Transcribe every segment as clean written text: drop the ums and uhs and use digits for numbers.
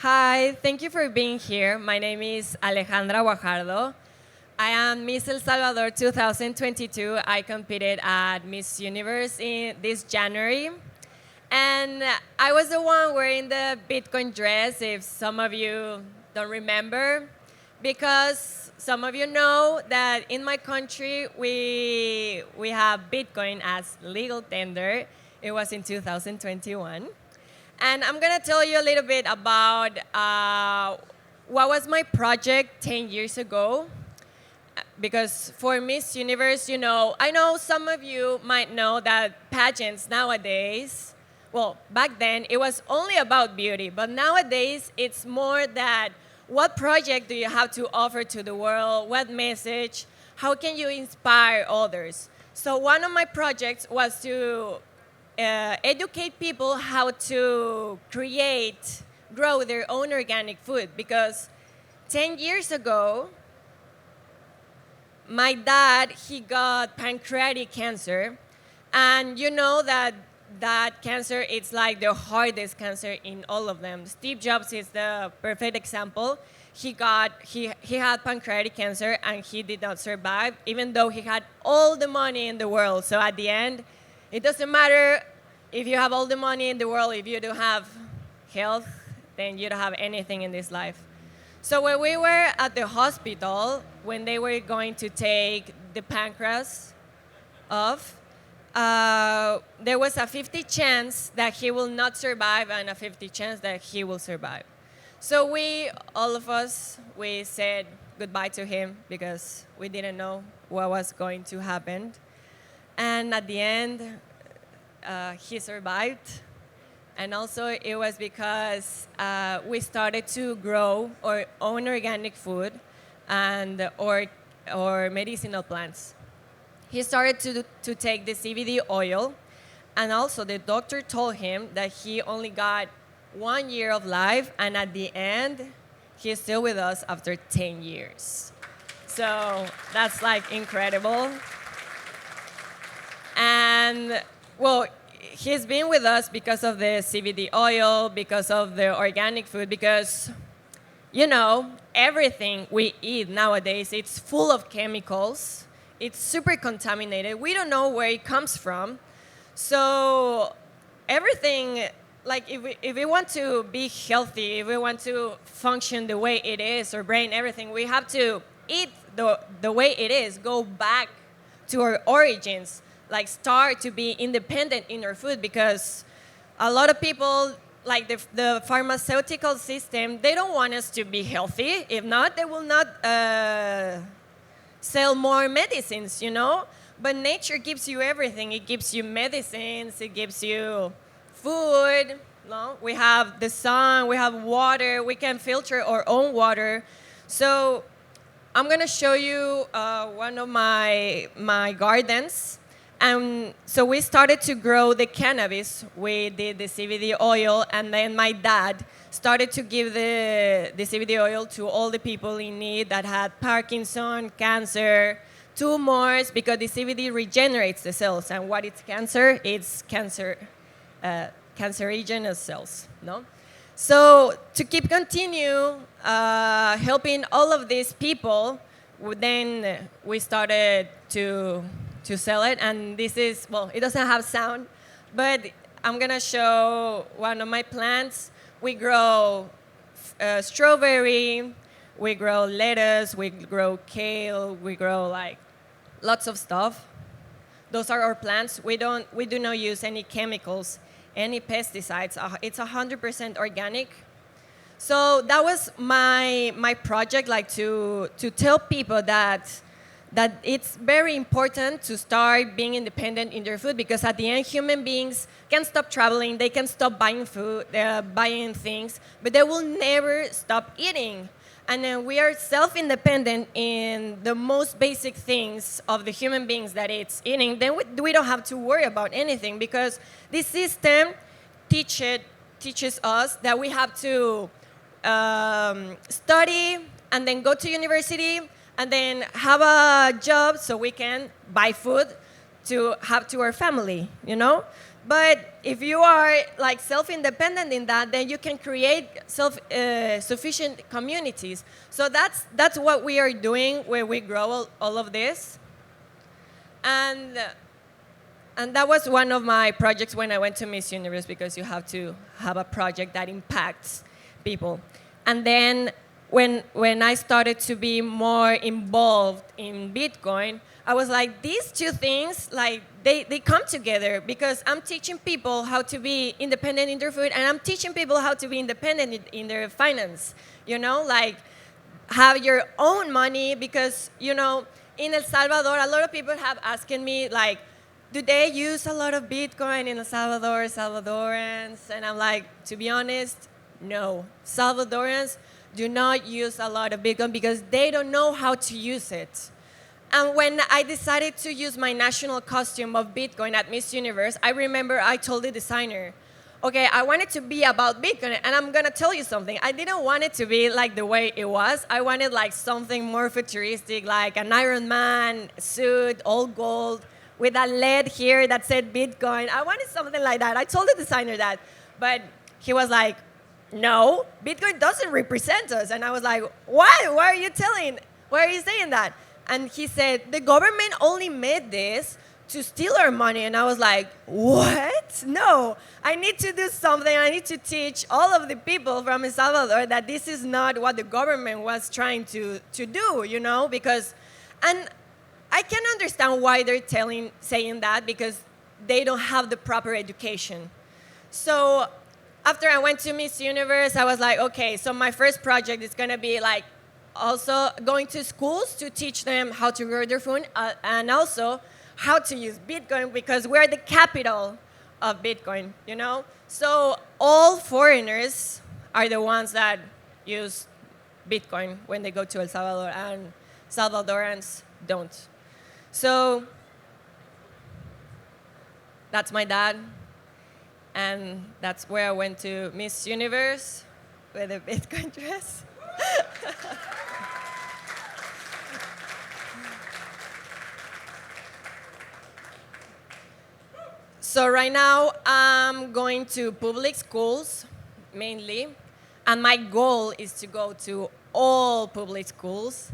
Hi, thank you for being here. My name is Alejandra Guajardo. I am Miss El Salvador 2022. I competed at Miss Universe in this January. And I was the one wearing the Bitcoin dress, if some of you don't remember, because some of you know that in my country we have Bitcoin as legal tender. It was in 2021. And I'm going to tell you a little bit about what was my project 10 years ago. Because for Miss Universe, I know some of you might know that pageants nowadays, well, back then it was only about beauty, but nowadays it's more that what project do you have to offer to the world, what message, how can you inspire others? So one of my projects was to educate people how to grow their own organic food. Because 10 years ago, my dad, he got pancreatic cancer. And you know that cancer, it's like the hardest cancer in all of them. Steve Jobs is the perfect example. He had pancreatic cancer and he did not survive, even though he had all the money in the world. So at the end, it doesn't matter if you have all the money in the world, if you don't have health, then you don't have anything in this life. So when we were at the hospital, when they were going to take the pancreas off, there was a 50 chance that he will not survive and a 50 chance that he will survive. So all of us, we said goodbye to him because we didn't know what was going to happen. And at the end, he survived. And also it was because we started to grow our own organic food and or medicinal plants. He started to take the CBD oil, and also the doctor told him that he only got 1 year of life, and at the end, he's still with us after 10 years. So that's like incredible. And well, he's been with us because of the CBD oil, because of the organic food, because, everything we eat nowadays, it's full of chemicals. It's super contaminated. We don't know where it comes from. So everything, like if we want to be healthy, if we want to function the way it is, our brain, everything, we have to eat the way it is, go back to our origins. Like start to be independent in our food, because a lot of people, like the pharmaceutical system, they don't want us to be healthy. If not, they will not sell more medicines, But nature gives you everything. It gives you medicines, it gives you food. No? We have the sun, we have water, we can filter our own water. So I'm going to show you one of my gardens. And so we started to grow the cannabis. We did the CBD oil, and then my dad started to give the CBD oil to all the people in need that had Parkinson, cancer, tumors, because the CBD regenerates the cells. And what is cancer? It's cancerogenous cells. No? So to continue helping all of these people, then we started to sell it. And this is, well, it doesn't have sound, but I'm going to show one of my plants. We grow strawberry, we grow lettuce, we grow kale, we grow like lots of stuff. Those are our plants. We do not use any chemicals, any pesticides. It's 100% organic. So that was my project, like to tell people that it's very important to start being independent in their food, because at the end, human beings can stop traveling, they can stop buying food, buying things, but they will never stop eating. And then we are self-independent in the most basic things of the human beings that it's eating. Then we don't have to worry about anything, because this system teaches us that we have to study and then go to university and then have a job so we can buy food to have to our family, But if you are like self-independent in that, then you can create self-sufficient communities. So that's what we are doing where we grow all of this. And that was one of my projects when I went to Miss Universe, because you have to have a project that impacts people. And then when I started to be more involved in Bitcoin, I was like, these two things, like they come together, because I'm teaching people how to be independent in their food, and I'm teaching people how to be independent in their finance. Like have your own money, because in El Salvador, a lot of people have asked me, like, do they use a lot of Bitcoin in El Salvador, Salvadorans? And I'm like, to be honest, no. Salvadorans do not use a lot of Bitcoin because they don't know how to use it. And when I decided to use my national costume of Bitcoin at Miss Universe, I remember I told the designer, okay, I want it to be about Bitcoin, and I'm going to tell you something. I didn't want it to be like the way it was. I wanted like something more futuristic, like an Iron Man suit, all gold, with a LED here that said Bitcoin. I wanted something like that. I told the designer that, but he was like, no, Bitcoin doesn't represent us. And I was like, why? Why are you saying that? And he said, the government only made this to steal our money. And I was like, what? No, I need to do something. I need to teach all of the people from El Salvador that this is not what the government was trying to do, because, and I can understand why they're saying that, because they don't have the proper education. So after I went to Miss Universe, I was like, okay, so my first project is going to be like also going to schools to teach them how to grow their food, and also how to use Bitcoin, because we're the capital of Bitcoin, So all foreigners are the ones that use Bitcoin when they go to El Salvador, and Salvadorans don't. So that's my dad, and that's where I went to Miss Universe with a Bitcoin dress. So right now, I'm going to public schools, mainly. And my goal is to go to all public schools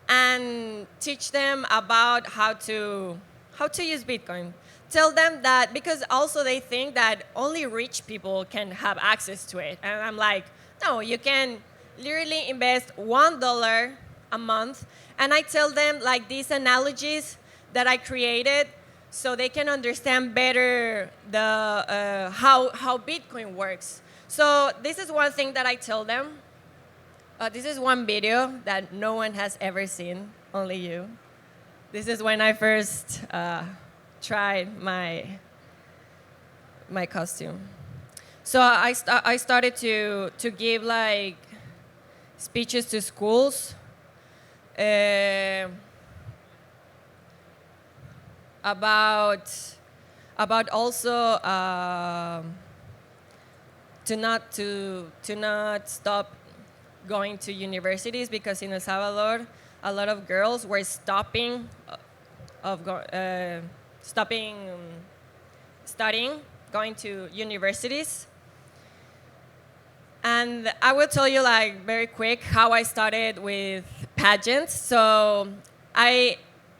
and teach them about how to use Bitcoin. Tell them that, because also they think that only rich people can have access to it. And I'm like, no, you can literally invest $1 a month. And I tell them like these analogies that I created, so they can understand better the how Bitcoin works. So this is one thing that I tell them. This is one video that no one has ever seen, only you. This is when I first tried my costume. So I started to give like speeches to schools. About also to not stop going to universities, because in El Salvador a lot of girls were stopping studying, going to universities. And I will tell you like very quick how I started with pageants. So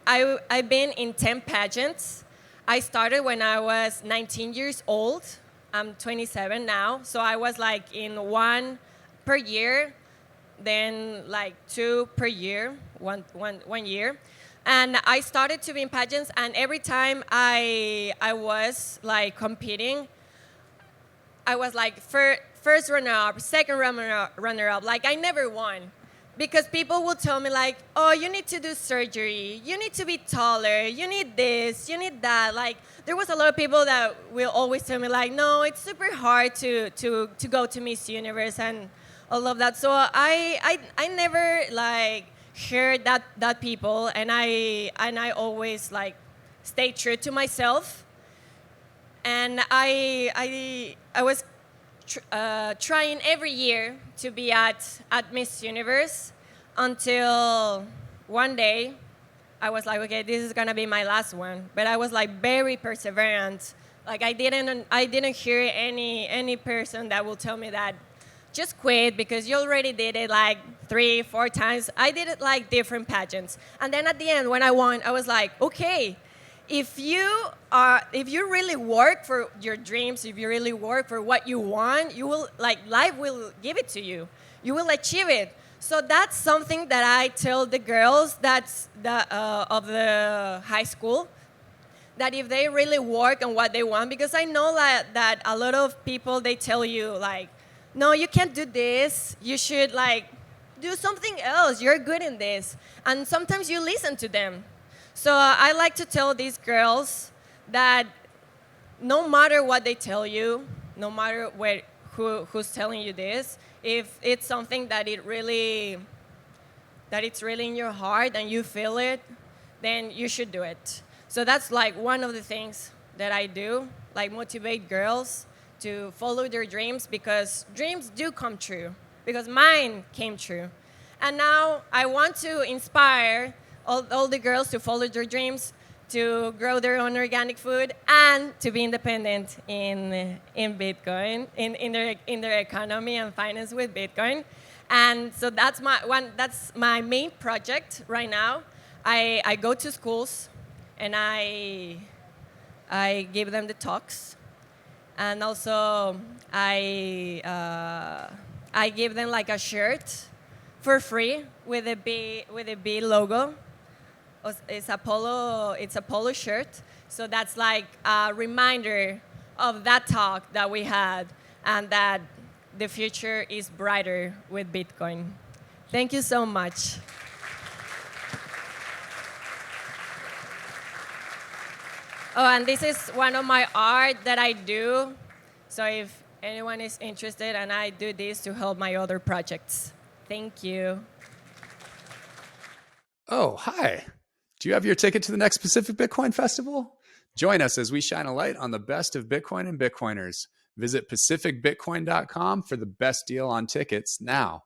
I've been in 10 pageants. I started when I was 19 years old. I'm 27 now. So I was like in one per year, then like two per year, one year. And I started to be in pageants, and every time I was like competing, I was like first runner-up, second runner-up. Like I never won. Because people will tell me like, oh, you need to do surgery, you need to be taller, you need this, you need that. Like there was a lot of people that will always tell me like, no, it's super hard to go to Miss Universe and all of that. So I never like heard that people, and I always like stay true to myself. And I was trying every year to be at Miss Universe, until one day I was like, okay, this is gonna be my last one. But I was like very perseverant Like I didn't hear any person that will tell me that just quit because you already did it like 3-4 times. I did it like different pageants. And then at the end when I won, I was like, okay, if you really work for your dreams, if you really work for what you want, you will, like, life will give it to you. You will achieve it. So that's something that I tell the girls of the high school, that if they really work on what they want, because I know that a lot of people, they tell you like, no, you can't do this. You should like do something else. You're good in this. And sometimes you listen to them. So I like to tell these girls that no matter what they tell you, no matter who's telling you this, if it's something that it's really in your heart and you feel it, then you should do it. So that's like one of the things that I do, like motivate girls to follow their dreams, because dreams do come true, because mine came true. And now I want to inspire all the girls to follow their dreams, to grow their own organic food, and to be independent in Bitcoin, in their economy and finance with Bitcoin. And so that's my main project right now. I go to schools and I give them the talks, and also I give them like a shirt for free with a B logo. It's a polo shirt. So that's like a reminder of that talk that we had, and that the future is brighter with Bitcoin. Thank you so much. Oh, and this is one of my art that I do. So if anyone is interested, and I do this to help my other projects. Thank you. Oh, hi. Do you have your ticket to the next Pacific Bitcoin Festival? Join us as we shine a light on the best of Bitcoin and Bitcoiners. Visit pacificbitcoin.com for the best deal on tickets now.